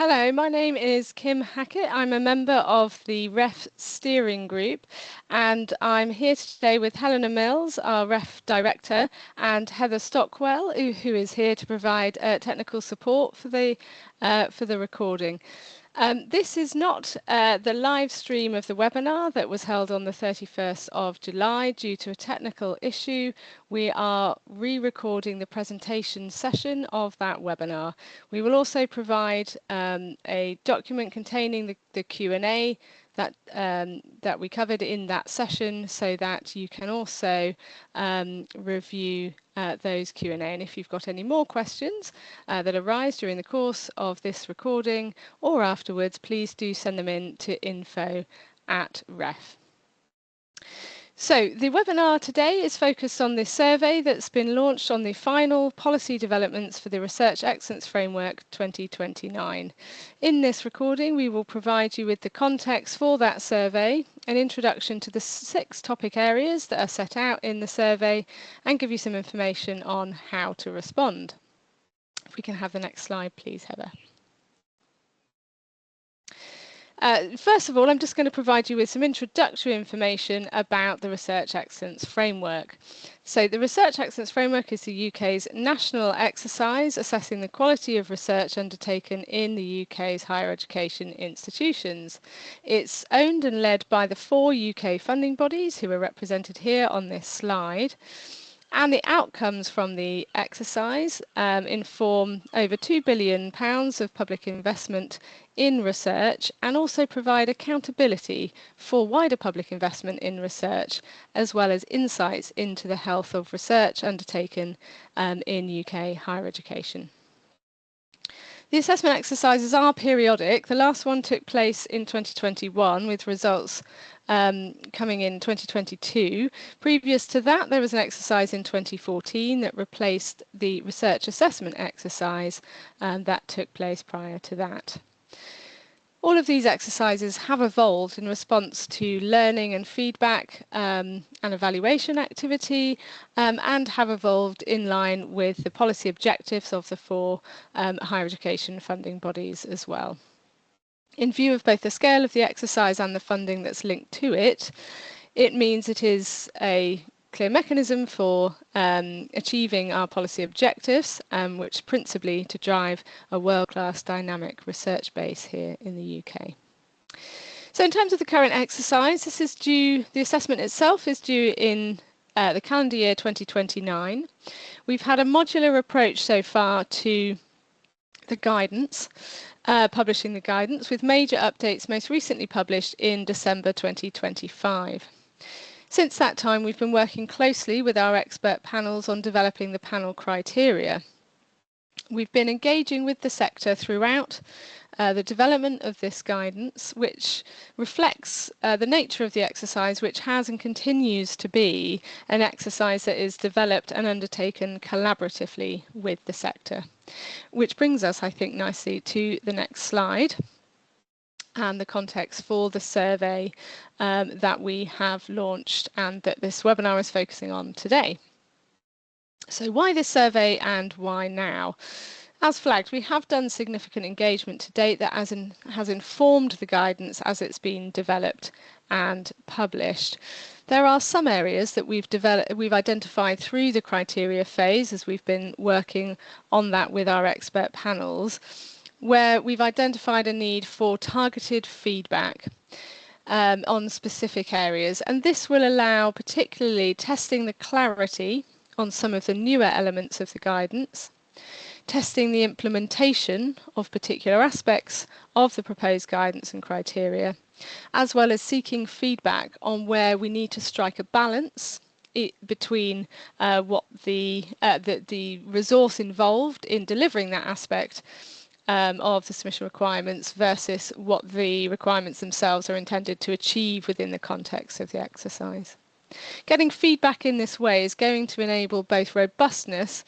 Hello, my name is Kim Hackett. I'm a member of the REF steering group, and I'm here today with Helena Mills, our REF director, and Heather Stockwell, who is here to provide technical support for the recording. This is not the live stream of the webinar that was held on the 31st of July due to a technical issue. We are re-recording the presentation session of that webinar. We will also provide a document containing the Q&A that we covered in that session, so that you can also review those Q&A. And if you've got any more questions that arise during the course of this recording or afterwards, please do send them in to info@ref. So the webinar today is focused on this survey that's been launched on the final policy developments for the Research Excellence Framework 2029. In this recording, we will provide you with the context for that survey, an introduction to the 6 topic areas that are set out in the survey, and give you some information on how to respond. If we can have the next slide, please, Heather. First of all, I'm just going to provide you with some introductory information about the Research Excellence Framework. So the Research Excellence Framework is the UK's national exercise assessing the quality of research undertaken in the UK's higher education institutions. It's owned and led by the 4 UK funding bodies who are represented here on this slide. And the outcomes from the exercise inform over £2 billion of public investment in research, and also provide accountability for wider public investment in research, as well as insights into the health of research undertaken in UK higher education. The assessment exercises are periodic. The last one took place in 2021 with results coming in 2022. Previous to that, there was an exercise in 2014 that replaced the research assessment exercise that took place prior to that. All of these exercises have evolved in response to learning and feedback and evaluation activity, and have evolved in line with the policy objectives of the 4 higher education funding bodies as well. In view of both the scale of the exercise and the funding that's linked to it, it means it is a clear mechanism for achieving our policy objectives, which principally to drive a world-class dynamic research base here in the UK. So in terms of the current exercise, the assessment itself is due in the calendar year 2029. We've had a modular approach so far to the guidance, publishing the guidance, with major updates most recently published in December 2025. Since that time, we've been working closely with our expert panels on developing the panel criteria. We've been engaging with the sector throughout the development of this guidance, which reflects the nature of the exercise, which has and continues to be an exercise that is developed and undertaken collaboratively with the sector. Which brings us, I think, nicely to the next slide and the context for the survey that we have launched and that this webinar is focusing on today. So why this survey and why now? As flagged, we have done significant engagement to date that has informed the guidance as it's been developed and published. There are some areas that we've identified through the criteria phase, as we've been working on that with our expert panels, where we've identified a need for targeted feedback on specific areas, and this will allow particularly testing the clarity on some of the newer elements of the guidance, testing the implementation of particular aspects of the proposed guidance and criteria, as well as seeking feedback on where we need to strike a balance between what the resource involved in delivering that aspect of the submission requirements versus what the requirements themselves are intended to achieve within the context of the exercise. Getting feedback in this way is going to enable both robustness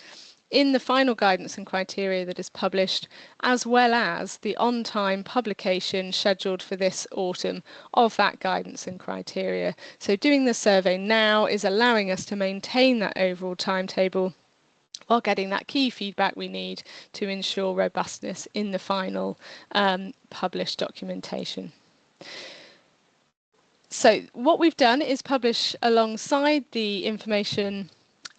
in the final guidance and criteria that is published, as well as the on-time publication scheduled for this autumn of that guidance and criteria. So doing the survey now is allowing us to maintain that overall timetable while getting that key feedback we need to ensure robustness in the final published documentation. So what we've done is publish alongside the information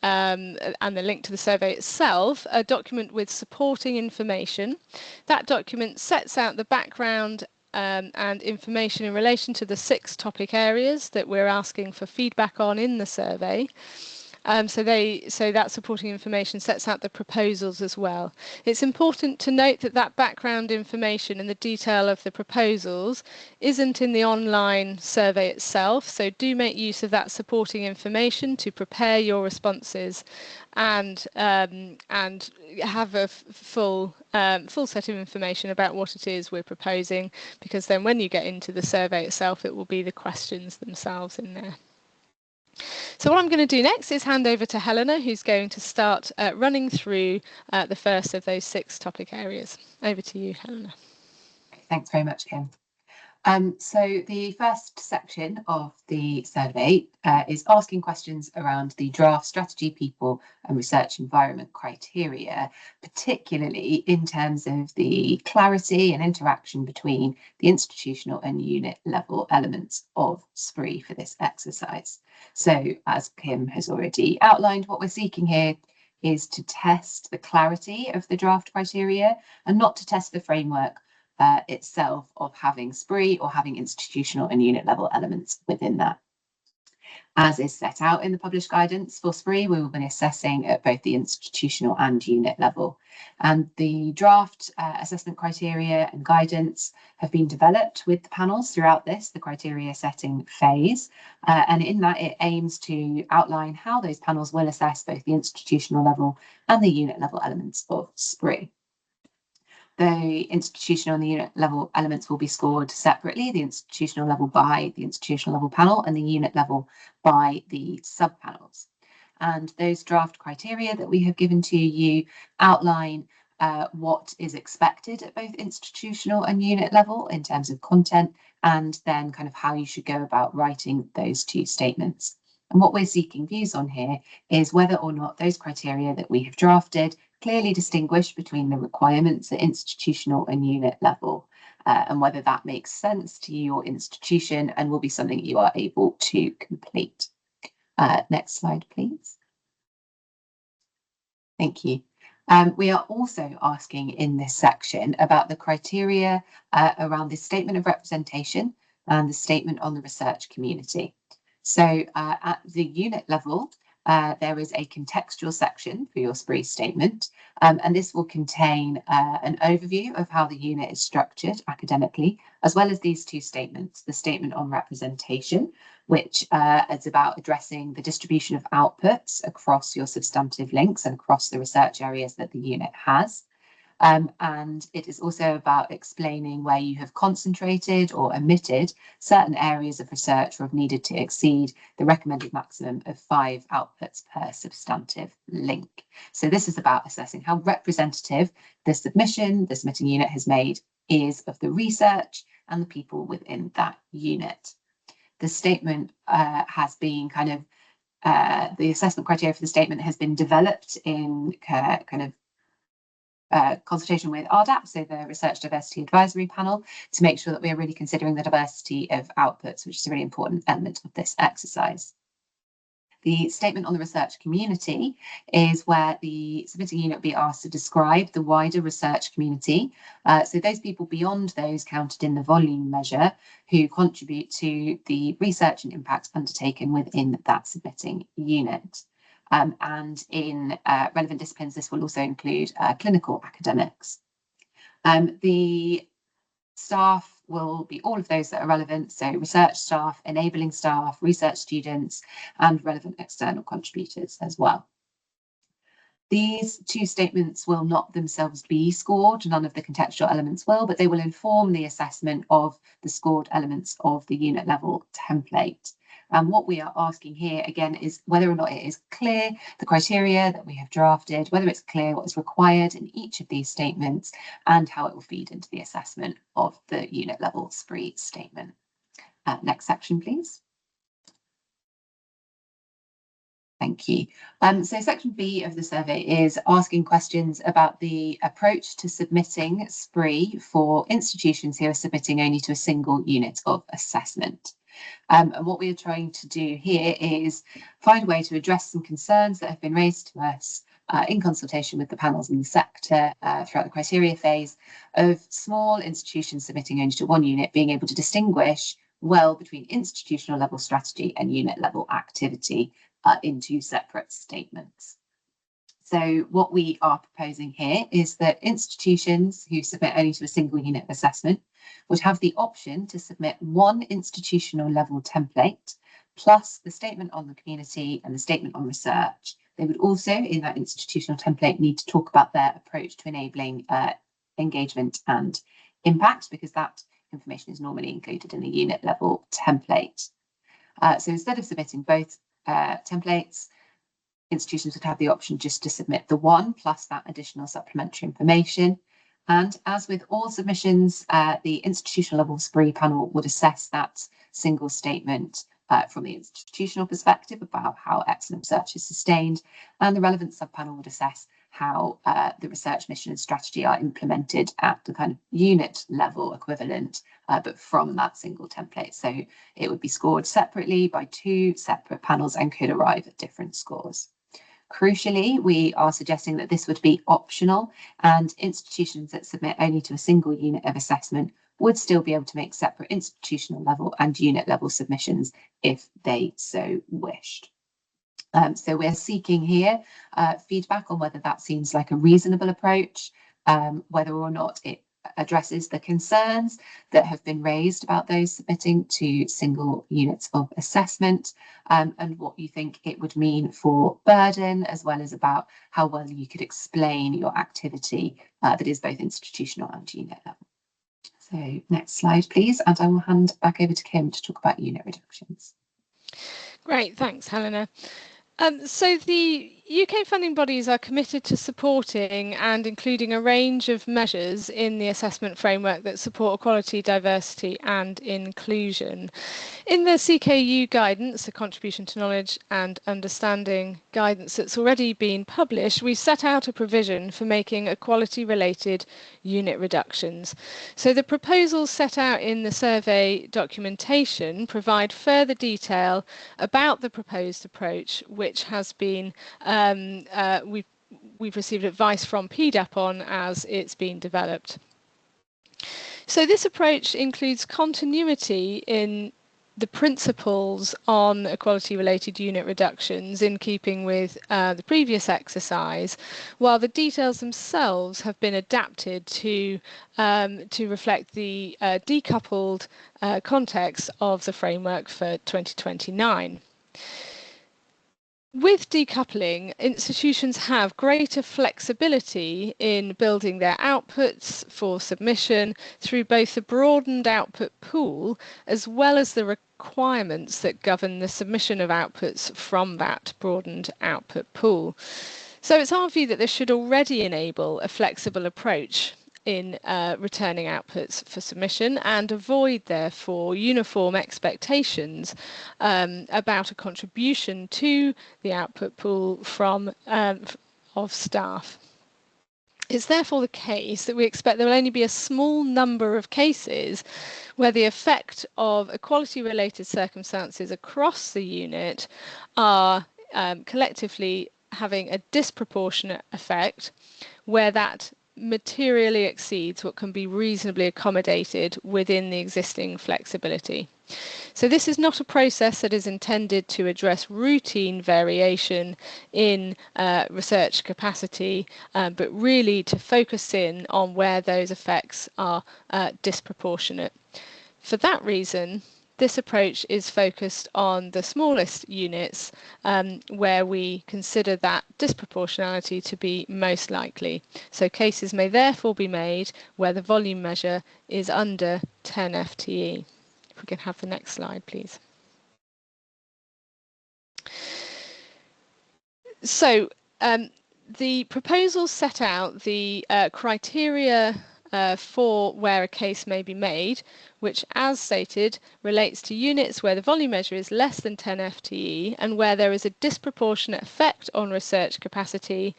and the link to the survey itself, a document with supporting information. That document sets out the background and information in relation to the 6 topic areas that we're asking for feedback on in the survey. So that supporting information sets out the proposals as well. It's important to note that that background information and the detail of the proposals isn't in the online survey itself, so do make use of that supporting information to prepare your responses and have a full set of information about what it is we're proposing, because then when you get into the survey itself, it will be the questions themselves in there. So what I'm going to do next is hand over to Helena, who's going to start running through the first of those 6 topic areas. Over to you, Helena. Thanks very much, Kim. So the first section of the survey is asking questions around the draft strategy, people and research environment criteria, particularly in terms of the clarity and interaction between the institutional and unit level elements of SPRE for this exercise. So as Kim has already outlined, what we're seeking here is to test the clarity of the draft criteria and not to test the framework itself of having SPRE or having institutional and unit level elements within that. As is set out in the published guidance for SPRE, we will be assessing at both the institutional and unit level. And the draft assessment criteria and guidance have been developed with the panels throughout the criteria setting phase. And in that, it aims to outline how those panels will assess both the institutional level and the unit level elements of SPRE. The institutional and the unit level elements will be scored separately, the institutional level by the institutional level panel and the unit level by the sub-panels. And those draft criteria that we have given to you outline what is expected at both institutional and unit level in terms of content, and then kind of how you should go about writing those 2 statements. And what we're seeking views on here is whether or not those criteria that we have drafted clearly distinguish between the requirements at institutional and unit level, and whether that makes sense to your institution and will be something you are able to complete. Next slide, please. Thank you. We are also asking in this section about the criteria around the statement of representation and the statement on the research community. So at the unit level, there is a contextual section for your SPRE statement, and this will contain an overview of how the unit is structured academically, as well as these 2 statements, the statement on representation, which is about addressing the distribution of outputs across your substantive links and across the research areas that the unit has. And it is also about explaining where you have concentrated or omitted certain areas of research or have needed to exceed the recommended maximum of 5 outputs per substantive link. So this is about assessing how representative the submitting unit has made is of the research and the people within that unit. The statement has been the assessment criteria for the statement has been developed in consultation with RDAP, so the Research Diversity Advisory Panel, to make sure that we are really considering the diversity of outputs, which is a really important element of this exercise. The statement on the research community is where the submitting unit will be asked to describe the wider research community, so those people beyond those counted in the volume measure who contribute to the research and impact undertaken within that submitting unit. And in relevant disciplines, this will also include clinical academics. The staff will be all of those that are relevant, so research staff, enabling staff, research students, and relevant external contributors as well. These 2 statements will not themselves be scored, none of the contextual elements will, but they will inform the assessment of the scored elements of the unit level template. And what we are asking here, again, is whether or not it is clear, the criteria that we have drafted, whether it's clear what is required in each of these statements and how it will feed into the assessment of the unit level SPRE statement. Next section, please. Thank you. So section B of the survey is asking questions about the approach to submitting SPRE for institutions who are submitting only to a single unit of assessment. And what we are trying to do here is find a way to address some concerns that have been raised to us in consultation with the panels in the sector throughout the criteria phase of small institutions submitting only to one unit being able to distinguish well between institutional level strategy and unit level activity in two separate statements. So what we are proposing here is that institutions who submit only to a single unit of assessment would have the option to submit one institutional level template plus the statement on the community and the statement on research. They would also, in that institutional template, need to talk about their approach to enabling engagement and impact, because that information is normally included in the unit level template. So instead of submitting both templates, institutions would have the option just to submit the one plus that additional supplementary information. And as with all submissions, the institutional level SPRE panel would assess that single statement from the institutional perspective about how excellent research is sustained, and the relevant subpanel would assess how the research mission and strategy are implemented at the kind of unit level equivalent, but from that single template. So it would be scored separately by two separate panels and could arrive at different scores. Crucially, we are suggesting that this would be optional, and institutions that submit only to a single unit of assessment would still be able to make separate institutional level and unit level submissions if they so wished. So we're seeking here feedback on whether that seems like a reasonable approach, whether or not it addresses the concerns that have been raised about those submitting to single units of assessment, and what you think it would mean for burden, as well as about how well you could explain your activity that is both institutional and unit level. So next slide, please, and I will hand back over to Kim to talk about unit reductions. Great, thanks, Helena. So the UK funding bodies are committed to supporting and including a range of measures in the assessment framework that support equality, diversity and inclusion. In the CKU guidance, the Contribution to Knowledge and Understanding guidance that's already been published, we set out a provision for making equality-related unit reductions. So the proposals set out in the survey documentation provide further detail about the proposed approach, which has been we've received advice from PDAP on as it's been developed. So this approach includes continuity in the principles on equality-related unit reductions in keeping with the previous exercise, while the details themselves have been adapted to reflect the decoupled context of the framework for 2029. With decoupling, institutions have greater flexibility in building their outputs for submission through both the broadened output pool as well as the requirements that govern the submission of outputs from that broadened output pool. So it's our view that this should already enable a flexible approach in returning outputs for submission and avoid, therefore, uniform expectations about a contribution to the output pool from of staff. It's therefore the case that we expect there will only be a small number of cases where the effect of equality-related circumstances across the unit are collectively having a disproportionate effect, where that materially exceeds what can be reasonably accommodated within the existing flexibility. So this is not a process that is intended to address routine variation in research capacity, but really to focus in on where those effects are disproportionate. For that reason, this approach is focused on the smallest units where we consider that disproportionality to be most likely. So cases may therefore be made where the volume measure is under 10 FTE. If we can have the next slide, please. So the proposals set out the criteria for where a case may be made, which, as stated, relates to units where the volume measure is less than 10 FTE and where there is a disproportionate effect on research capacity,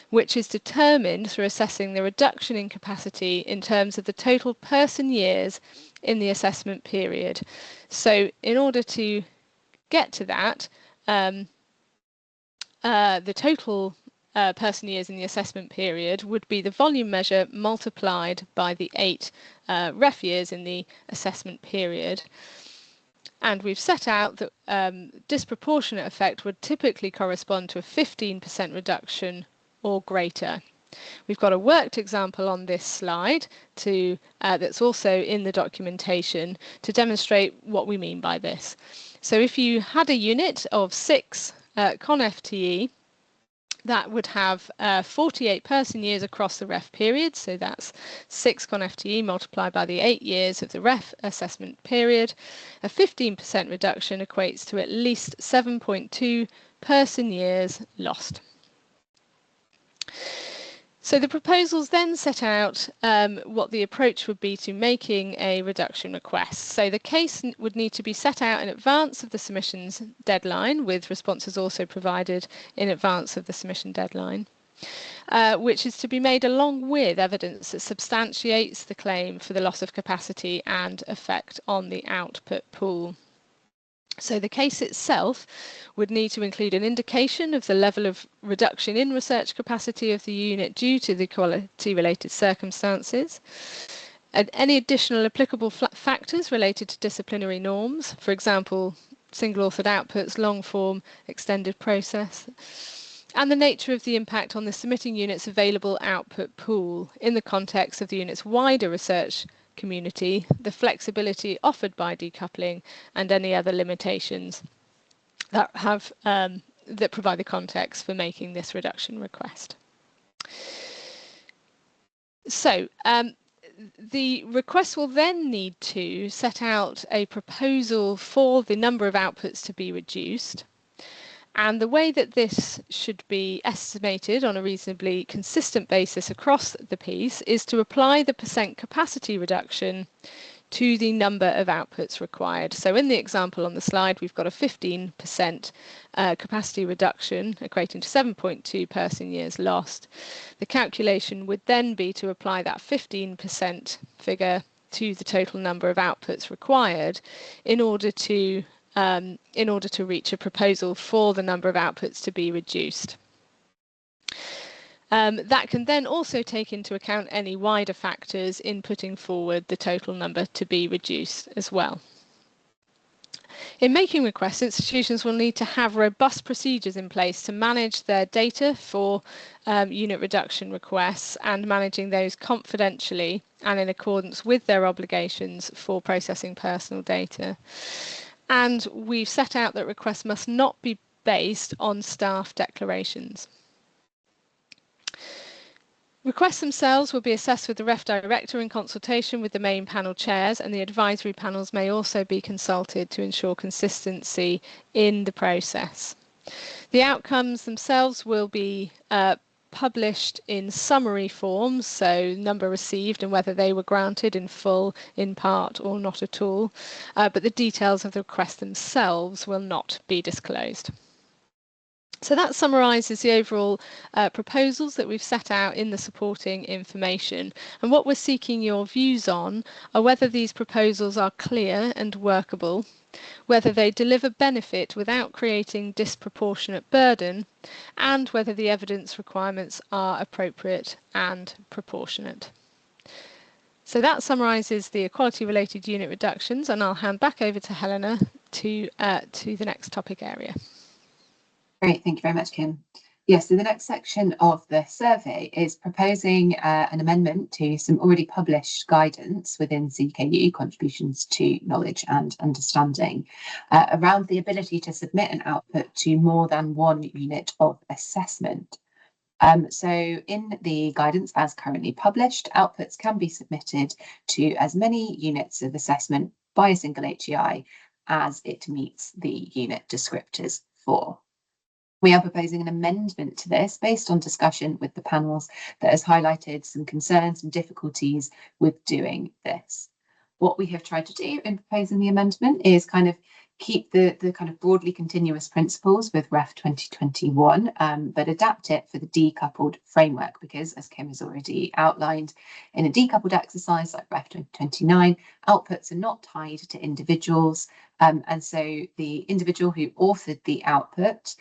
which is determined through assessing the reduction in capacity in terms of the total person years in the assessment period. So in order to get to that, the total person years in the assessment period would be the volume measure multiplied by the 8 ref years in the assessment period. And we've set out that disproportionate effect would typically correspond to a 15% reduction or greater. We've got a worked example on this slide that's also in the documentation to demonstrate what we mean by this. So if you had a unit of 6 con FTE, that would have 48 person years across the ref period, so that's 6 con FTE multiplied by the 8 years of the ref assessment period. A 15% reduction equates to at least 7.2 person years lost. So the proposals then set out what the approach would be to making a reduction request. So the case would need to be set out in advance of the submission's deadline, with responses also provided in advance of the submission deadline, which is to be made along with evidence that substantiates the claim for the loss of capacity and effect on the output pool. So the case itself would need to include an indication of the level of reduction in research capacity of the unit due to the quality-related circumstances, and any additional applicable factors related to disciplinary norms, for example, single-authored outputs, long-form, extended process, and the nature of the impact on the submitting unit's available output pool in the context of the unit's wider research community, the flexibility offered by decoupling, and any other limitations that have that provide the context for making this reduction request. So the request will then need to set out a proposal for the number of outputs to be reduced. And the way that this should be estimated on a reasonably consistent basis across the piece is to apply the percent capacity reduction to the number of outputs required. So in the example on the slide, we've got a 15% capacity reduction equating to 7.2 person years lost. The calculation would then be to apply that 15% figure to the total number of outputs required in order to reach a proposal for the number of outputs to be reduced. That can then also take into account any wider factors in putting forward the total number to be reduced as well. In making requests, institutions will need to have robust procedures in place to manage their data for unit reduction requests and managing those confidentially and in accordance with their obligations for processing personal data. And we've set out that requests must not be based on staff declarations. Requests themselves will be assessed with the REF Director in consultation with the main panel chairs, and the advisory panels may also be consulted to ensure consistency in the process. The outcomes themselves will be published in summary forms, so number received and whether they were granted in full, in part, or not at all, but the details of the request themselves will not be disclosed. So that summarises the overall proposals that we've set out in the supporting information, and what we're seeking your views on are whether these proposals are clear and workable, whether they deliver benefit without creating disproportionate burden, and whether the evidence requirements are appropriate and proportionate. So that summarises the equality-related unit reductions, and I'll hand back over to Helena to the next topic area. Great, thank you very much, Kim. Yes, so the next section of the survey is proposing an amendment to some already published guidance within CKU, Contributions to Knowledge and Understanding, around the ability to submit an output to more than one unit of assessment. So in the guidance as currently published, outputs can be submitted to as many units of assessment by a single HEI as it meets the unit descriptors for. We are proposing an amendment to this based on discussion with the panels that has highlighted some concerns and difficulties with doing this. What we have tried to do in proposing the amendment is kind of keep the kind of broadly continuous principles with REF 2021, but adapt it for the decoupled framework, because as Kim has already outlined, in a decoupled exercise like REF 2029, outputs are not tied to individuals, and so the individual who authored the output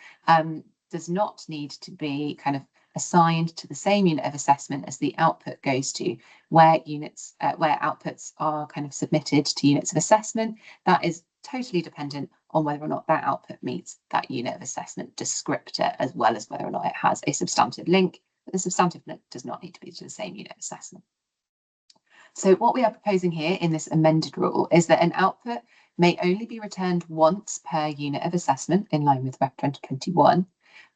does not need to be kind of assigned to the same unit of assessment as the output goes to. Where outputs are kind of submitted to units of assessment, that is totally dependent on whether or not that output meets that unit of assessment descriptor, as well as whether or not it has a substantive link. But the substantive link does not need to be to the same unit of assessment. So what we are proposing here in this amended rule is that an output may only be returned once per unit of assessment in line with REF 2021,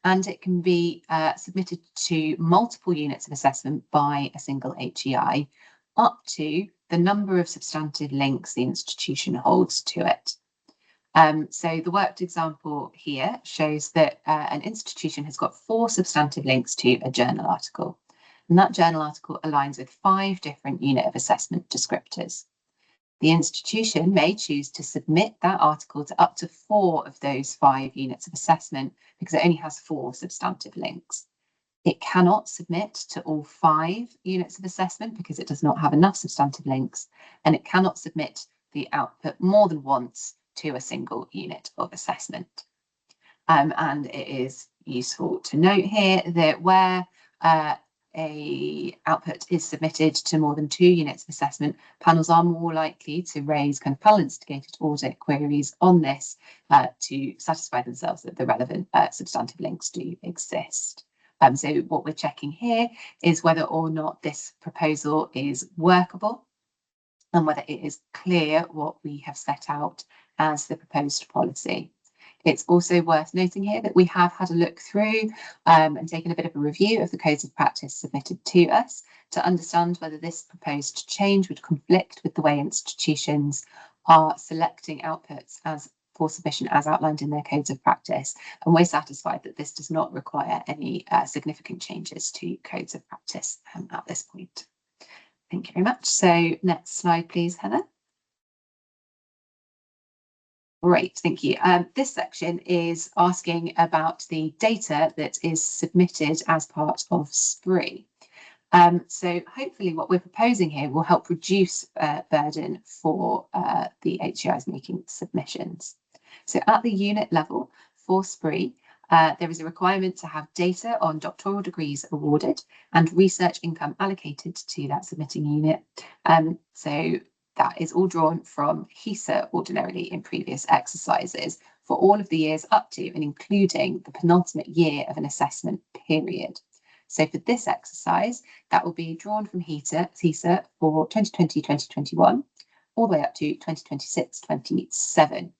and it can be submitted to multiple units of assessment by a single HEI, up to the number of substantive links the institution holds to it. So the worked example here shows that an institution has got 4 substantive links to a journal article, and that journal article aligns with 5 different unit of assessment descriptors. The institution may choose to submit that article to up to 4 of those 5 units of assessment because it only has 4 substantive links. It cannot submit to all 5 units of assessment because it does not have enough substantive links, and it cannot submit the output more than once to a single unit of assessment. And it is useful to note here that where a output is submitted to more than 2 units of assessment, panels are more likely to raise kind of panel-instigated audit queries on this to satisfy themselves that the relevant substantive links do exist. So what we're checking here is whether or not this proposal is workable and whether it is clear what we have set out as the proposed policy. It's also worth noting here that we have had a look through and taken a bit of a review of the codes of practice submitted to us to understand whether this proposed change would conflict with the way institutions are selecting outputs for submission as outlined in their codes of practice. And we're satisfied that this does not require any significant changes to codes of practice at this point. Thank you very much. So next slide, please, Heather. Great, thank you. This section is asking about the data that is submitted as part of SPRE. So hopefully what we're proposing here will help reduce burden for the HEIs making submissions. So at the unit level for SPRE, there is a requirement to have data on doctoral degrees awarded and research income allocated to that submitting unit. So that is all drawn from HESA ordinarily in previous exercises for all of the years up to and including the penultimate year of an assessment period. So for this exercise, that will be drawn from HESA for 2020-2021, all the way up to 2026-27.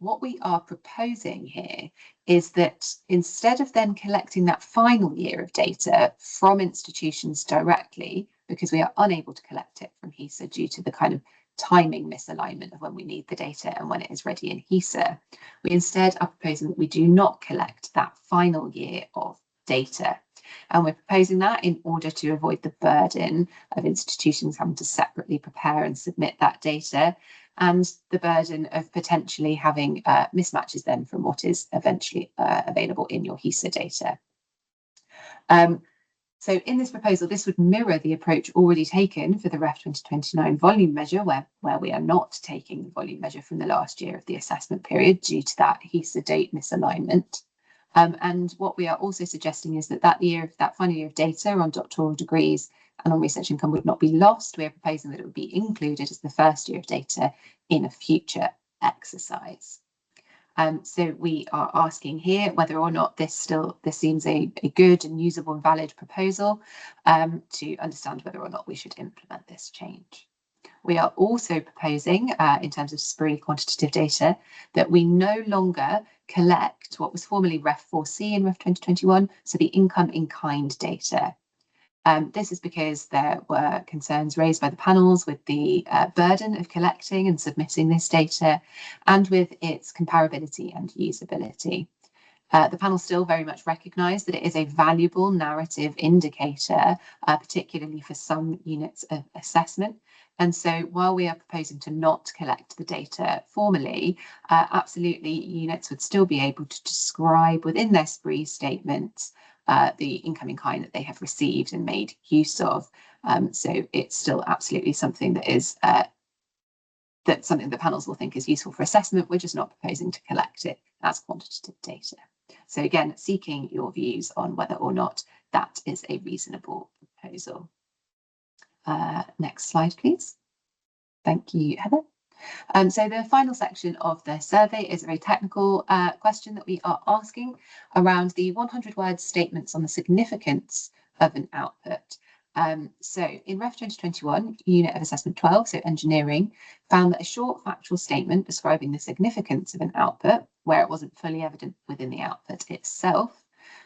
What we are proposing here is that instead of then collecting that final year of data from institutions directly, because we are unable to collect it from HESA due to the kind of timing misalignment of when we need the data and when it is ready in HESA, we instead are proposing that we do not collect that final year of data. And we're proposing that in order to avoid the burden of institutions having to separately prepare and submit that data, and the burden of potentially having mismatches then from what is eventually available in your HESA data. So in this proposal, this would mirror the approach already taken for the REF 2029 volume measure, where we are not taking the volume measure from the last year of the assessment period due to that HESA date misalignment. And what we are also suggesting is that that final year of data on doctoral degrees and on research income would not be lost. We are proposing that it would be included as the first year of data in a future exercise. So we are asking here whether or not this seems a good and usable and valid proposal to understand whether or not we should implement this change. We are also proposing, in terms of SPRE quantitative data, that we no longer collect what was formerly REF 4C in REF 2021, so the income in kind data. This is because there were concerns raised by the panels with the burden of collecting and submitting this data and with its comparability and usability. The panel still very much recognise that it is a valuable narrative indicator, particularly for some units of assessment. And so while we are proposing to not collect the data formally, absolutely units would still be able to describe within their SPRE statements the incoming kind that they have received and made use of. So it's still absolutely something that is something that panels will think is useful for assessment. We're just not proposing to collect it as quantitative data. So again, seeking your views on whether or not that is a reasonable proposal. Next slide, please. Thank you, Heather. So the final section of the survey is a very technical question that we are asking around the 100-word statements on the significance of an output. So in Ref 2021, Unit of Assessment 12, so engineering, found that a short factual statement describing the significance of an output, where it wasn't fully evident within the output itself,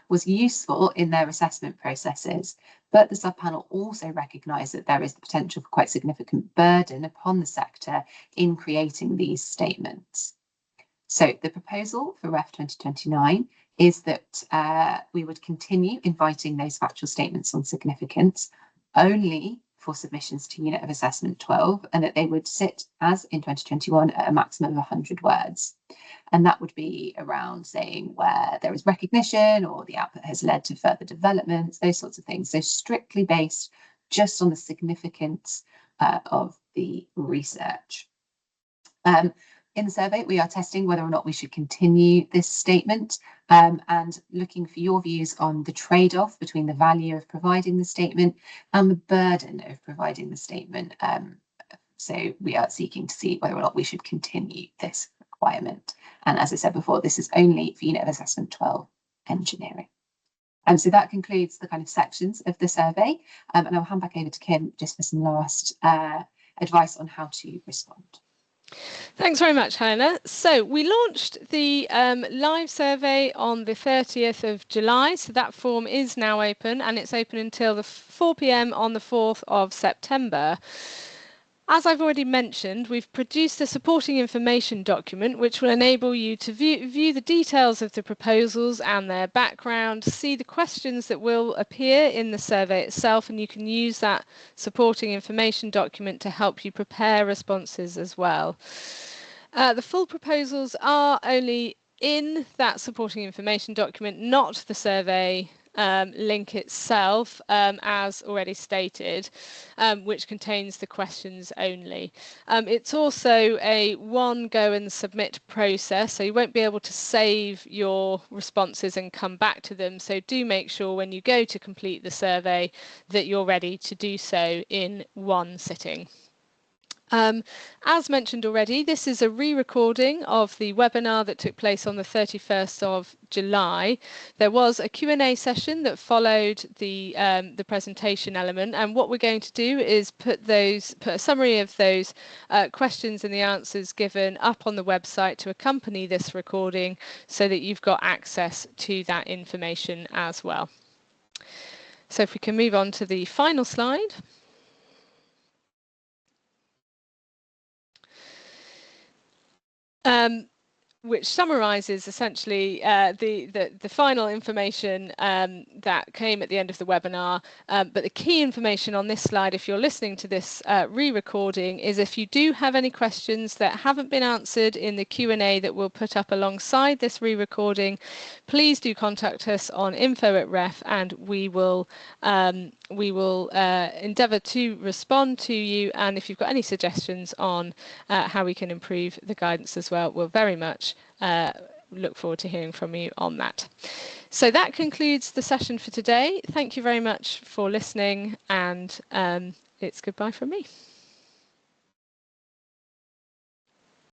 was useful in their assessment processes. But the subpanel also recognised that there is the potential for quite significant burden upon the sector in creating these statements. So the proposal for Ref 2029 is that we would continue inviting those factual statements on significance only for submissions to Unit of Assessment 12, and that they would sit, as in 2021, at a maximum of 100 words. And that would be around saying where there is recognition or the output has led to further developments, those sorts of things. So strictly based just on the significance of the research. In the survey, we are testing whether or not we should continue this statement and looking for your views on the trade-off between the value of providing the statement and the burden of providing the statement. So we are seeking to see whether or not we should continue this requirement. And as I said before, this is only for Unit of Assessment 12 engineering. And so that concludes the kind of sections of the survey. And I'll hand back over to Kim just for some last advice on how to respond. Thanks very much, Helena. So we launched the live survey on the 30th of July. So that form is now open, and it's open until the 4 p.m. on the 4th of September. As I've already mentioned, we've produced a supporting information document which will enable you to view the details of the proposals and their background, see the questions that will appear in the survey itself, and you can use that supporting information document to help you prepare responses as well. The full proposals are only in that supporting information document, not the survey link itself, as already stated, which contains the questions only. It's also a one go and submit process, so you won't be able to save your responses and come back to them. So do make sure when you go to complete the survey that you're ready to do so in one sitting. As mentioned already, this is a re-recording of the webinar that took place on the 31st of July. There was a Q&A session that followed the presentation element, and what we're going to do is put a summary of those questions and the answers given up on the website to accompany this recording, so that you've got access to that information as well. So if we can move on to the final slide. Which summarises essentially the final information that came at the end of the webinar. But the key information on this slide, if you're listening to this re-recording, is if you do have any questions that haven't been answered in the Q&A that we'll put up alongside this re-recording, please do contact us on info@ref, and we will endeavour to respond to you. And if you've got any suggestions on how we can improve the guidance as well, we'll very much look forward to hearing from you on that. So that concludes the session for today. Thank you very much for listening, and it's goodbye from me.